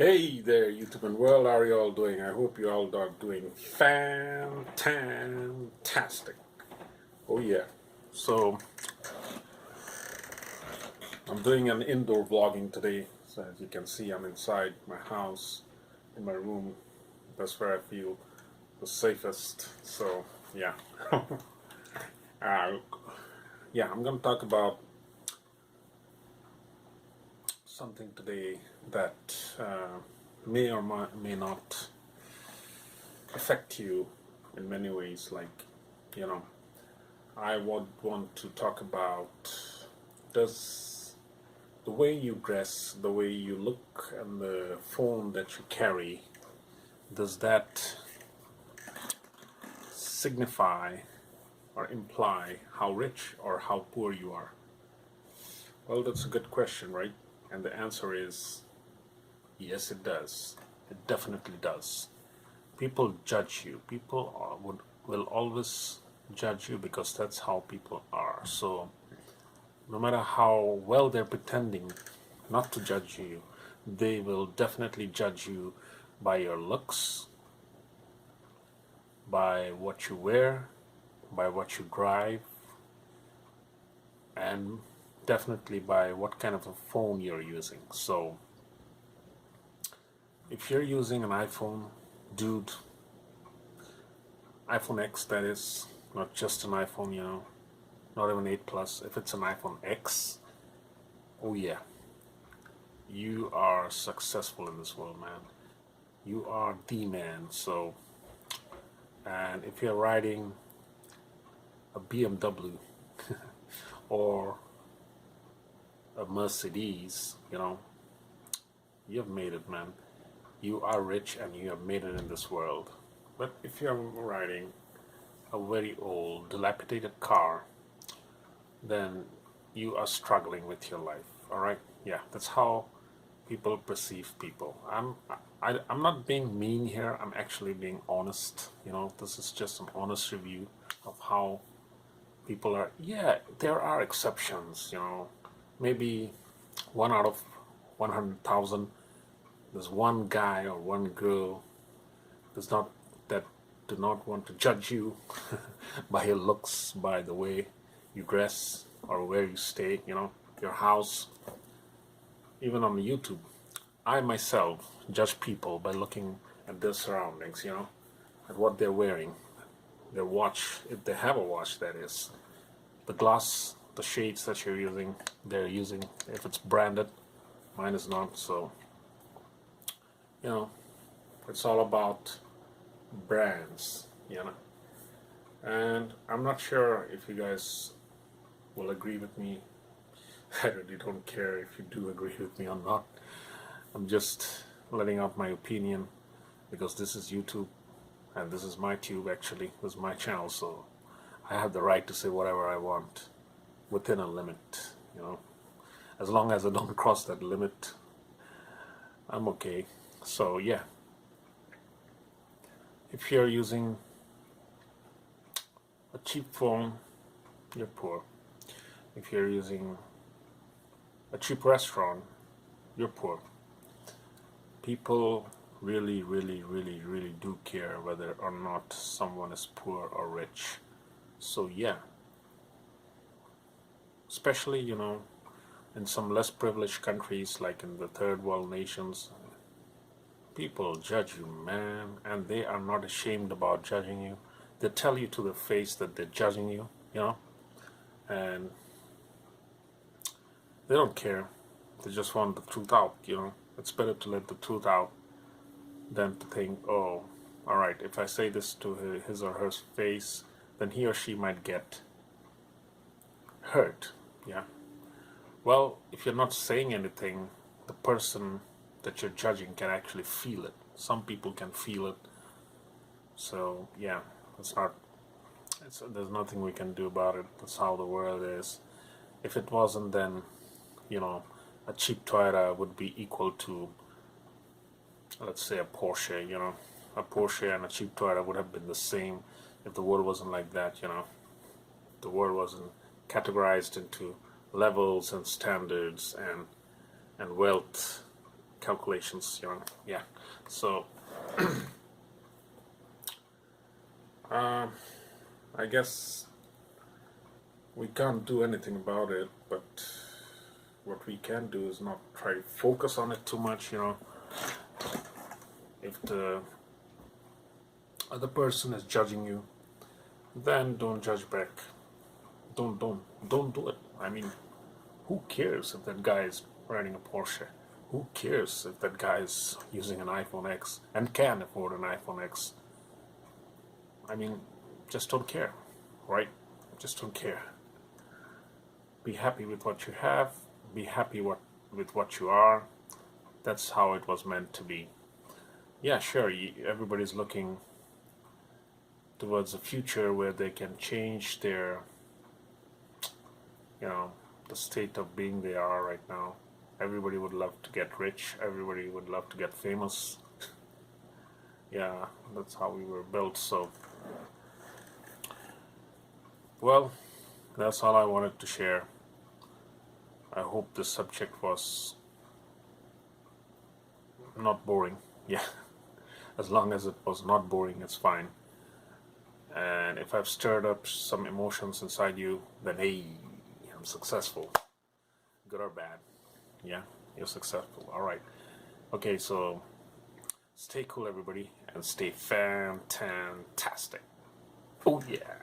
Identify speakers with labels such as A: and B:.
A: Hey there, YouTube and world. How are you all doing? I hope you all are doing fantastic. Oh yeah. So I'm doing an indoor vlogging today. So as you can see, I'm inside my house, in my room. That's where I feel the safest. So yeah. uh, yeah, I'm gonna talk about something today that may or may not affect you in many ways. Like, you know, I would want to talk about, does the way you dress, the way you look, and the phone that you carry, does that signify or imply how rich or how poor you are? Well, that's a good question, right? And the answer is yes, it does. It definitely does. People judge you. People will always judge you because that's how people are. So no matter how well they're pretending not to judge you, they will definitely judge you by your looks, by what you wear, by what you drive, and definitely by what kind of a phone you're using. So if you're using an iPhone, dude, iPhone X, that is, not just an iPhone, not even 8 Plus, if it's an iPhone X, oh yeah, you are successful in this world, man. You are the man. So, and if you're riding a BMW or a Mercedes, you've made it, man. You are rich and you have made it in this world. But if you're riding a very old, dilapidated car, then you are struggling with your life. All right? Yeah, that's how people perceive people. I'm not being mean here. I'm actually being honest. This is just an honest review of how people are. Yeah, there are exceptions. Maybe one out of 100,000. There's one guy or one girl does not that do not want to judge you by your looks, by the way you dress, or where you stay. Your house. Even on YouTube, I myself judge people by looking at their surroundings, at what they're wearing, their watch, if they have a watch, that is, the glass, the shades that they're using, if it's branded, mine is not. So, you know, it's all about brands, And I'm not sure if you guys will agree with me. I really don't care if you do agree with me or not. I'm just letting out my opinion because this is YouTube and this is my tube, actually. This is my channel, so I have the right to say whatever I want within a limit, As long as I don't cross that limit, I'm okay. So yeah, if you're using a cheap phone, you're poor. If you're using a cheap restaurant, you're poor. People really, really, really, really do care whether or not someone is poor or rich. So yeah, especially, in some less privileged countries like in the third world nations, people judge you, man, and they are not ashamed about judging you. They tell you to the face that they're judging you, and they don't care. They just want the truth out, It's better to let the truth out than to think, oh, all right, if I say this to his or her face, then he or she might get hurt, yeah. Well, if you're not saying anything, the person that you're judging can actually feel it. Some people can feel it. So yeah, there's nothing we can do about it. That's how the world is. If it wasn't, then a cheap Toyota would be equal to, let's say, a Porsche. A Porsche and a cheap Toyota would have been the same if the world wasn't like that. The world wasn't categorized into levels and standards and wealth calculations, you know. Yeah. So I guess we can't do anything about it, but what we can do is not try to focus on it too much, you know. If the other person is judging you, then don't judge back. Don't do it. I mean, who cares if that guy is riding a Porsche? Who cares if that guy is using an iPhone X and can afford an iPhone X? I mean, just don't care, right? Just don't care. Be happy with what you have. Be happy with what you are. That's how it was meant to be. Yeah, sure, everybody's looking towards a future where they can change their, you know, the state of being they are right now. Everybody would love to get rich. Everybody would love to get famous. Yeah, that's how we were built. So, well, that's all I wanted to share. I hope this subject was not boring. Yeah, as long as it was not boring, it's fine. And if I've stirred up some emotions inside you, then hey, I'm successful. Good or bad. Yeah, you're successful. All right. Okay, so stay cool, everybody, and stay fantastic. Oh, yeah.